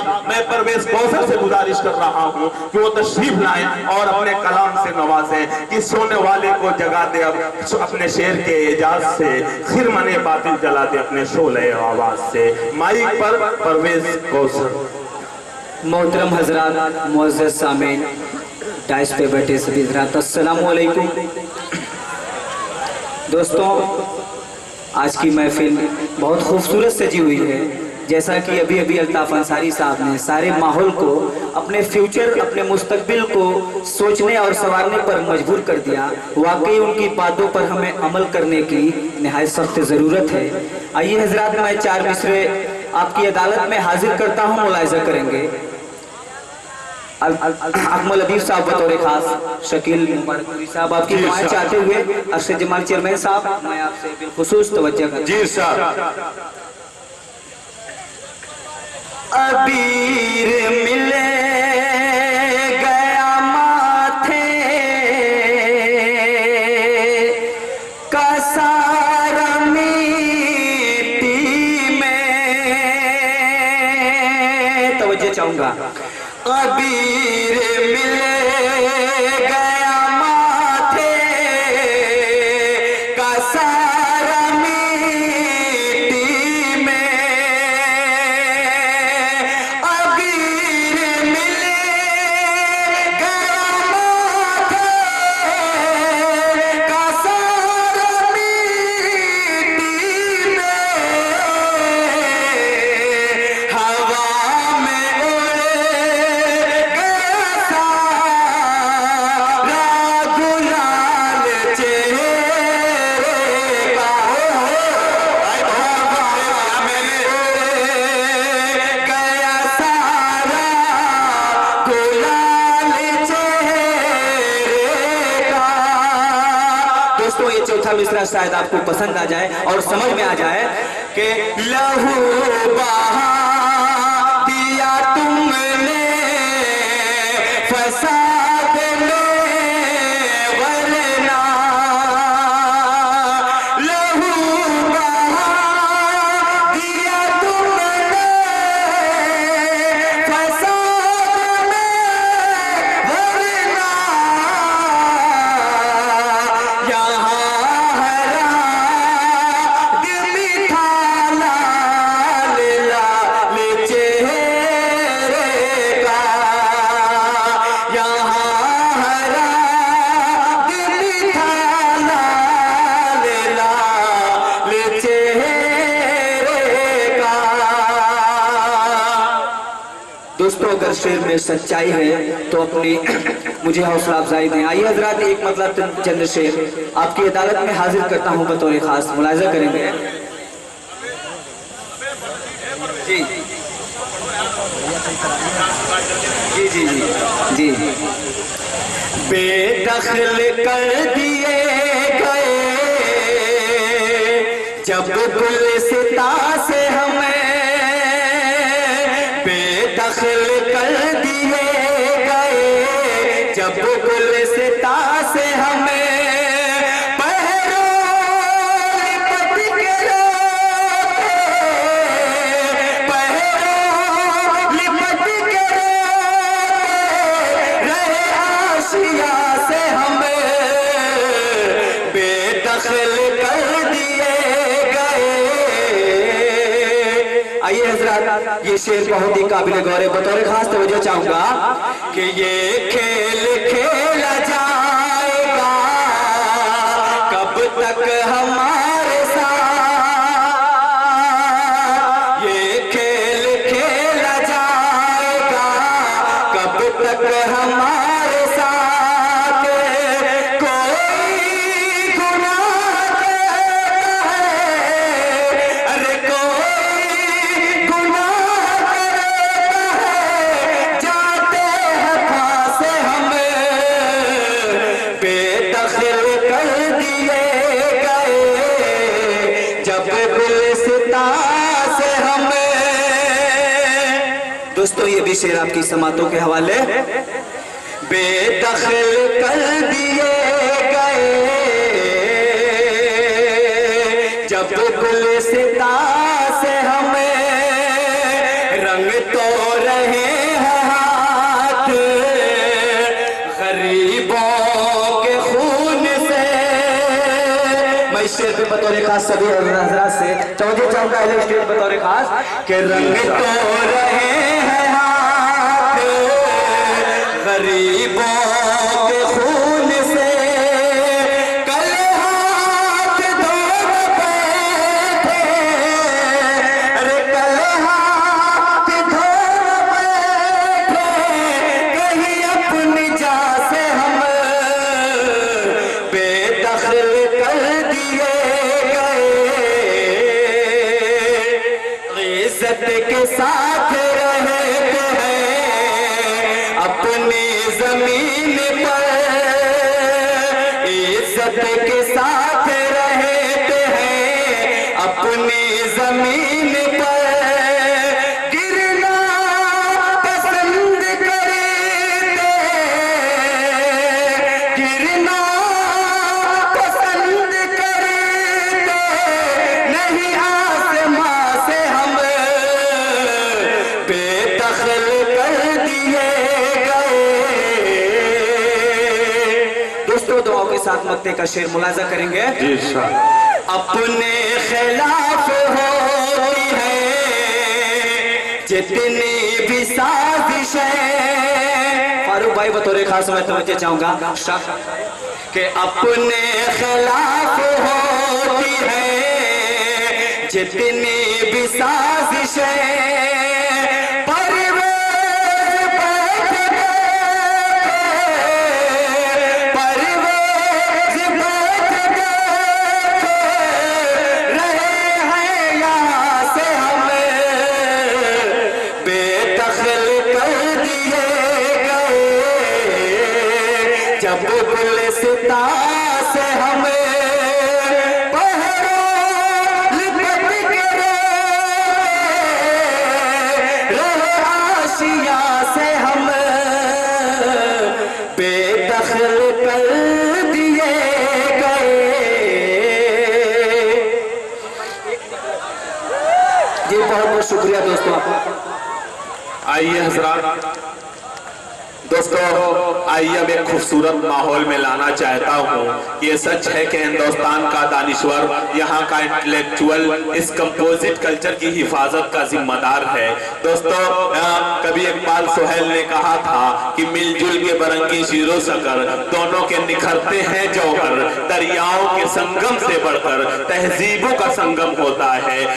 साहब मैं परवेज कौसर से गुजारिश कर रहा हूँ कि वो तशरीफ लाएं और अपने कलाम से नवाजें कि सोने वाले को जगा दे अब अपने शेर के एजाज से, खिरमने बातिल जला दे अपने शोले आवाज से। माइक पर परवेज कौसर। मोहतरम हजरात, मुअज़्ज़ज़ सामीन, डाइस पे बैठे सभी हजरात, अस्सलामु अलैकुम। दोस्तों, आज की महफिल बहुत खूबसूरत सजी हुई है। जैसा कि अभी अभी अल्ताफ अंसारी साहब ने सारे माहौल को अपने फ्यूचर, अपने मुस्तकबिल को सोचने और संवारने पर मजबूर कर दिया। वाकई उनकी बातों पर हमें अमल करने की निहायत सख्त ज़रूरत है। आइए हजरात, मैं 4 मिसरे आपकी अदालत में हाजिर करता हूँ, मुलाहिज़ा करेंगे। अकमल अदीब साहब बतौर खास, शकील मुबारक साहब आपकी दुआएं चाहते हुए अरशद जमाल चेयरमैन साहब मैं आपसे बिलखुसूस तवज्जो करता हूं। जी साहब। अबीर मिले गया माथे का सारा मिट्टी में, तवज्जो चाहूंगा। अबीर मिले गया माथे का सारा मिट्टी में, अबीर मिले गया माथे का सारा मिट्टी में, हवा में चौथा मिसरा शायद आपको पसंद आ जाए और समझ में आ जाए कि लहू बहा दिया तुमने फसाद में वरना, लहू बहा दिया तुमने फसाद में वरना, यहाँ दोस्तों, अगर शेर में सच्चाई है तो अपनी मुझे हौसला अफजाई दें। आइए हजरात, एक मतलब चंद शेर आपकी अदालत में हाजिर करता हूं बतौर खास, मुलाहिज़ा करेंगे। जी जी जी जी जी। बेदखल कर दिए गए जब गुलिस्ता से हमें, बेदखल कर दिए गए जब गुलिस्ता से हमें, आइए हजरात, ये शेर बहुत ही काबिल गौर है। बतौर खास तवज्जो चाहूंगा कि ये खेल खेला जाएगा कब तक हमारे साथ, ये खेल खेला जाएगा कब तक हमारे साथ, दोस्तों ये भी शेर आपकी समातों के हवाले। बेदखल कर दिए गए जब गुलिस्ता से हमें, रंग तो स्टेज पे बतौर खास सभी हजरात से तवज्जो चाहूंगा अहले स्टेज बतौर खास के रंग तो रहे हैं हाथ गरीबों के खून से कल हाथ धो बैठे अरे कल हाथ धो बैठे कहीं अपनी जान से हम बेदखल कर दिए गए इज्जत के साथ रहते हैं अपनी जमीन पर इज्जत के साथ रहते हैं अपनी जमीन पर गिरना पसंद करते गिरना पसंद करते नहीं आसमां से हम बेदखल कर दिए गए। दोस्तों दुआओं के साथ मक्ते का शेर मुलाजा करेंगे। जी अपने खिलाफ होती है जितनी भी साजिशें फारूक भाई बतौर खास मैं समझना चाहूंगा कि अपने खिलाफ होती है जितनी भी साजिशें जब गुलिस्ता से हमें पहरों लिपट के रहे आशिया से हम बेदखल कर दिए गए। जी बहुत बहुत शुक्रिया दोस्तों आपका। आइए हजरात, दोस्तों आइए अब एक खूबसूरत माहौल में लाना चाहता हूँ। ये सच है कि हिंदुस्तान का दानिश्वर, यहाँ का इंटेलेक्चुअल इस कंपोजिट कल्चर की हिफाजत का जिम्मेदार है। दोस्तों कभी इकबाल सुहेल ने कहा था कि मिलजुल के बरंगी शीरो शकर दोनों के निखरते हैं जौहर, दरियाओं के संगम से बढ़कर तहजीबों का संगम होता है।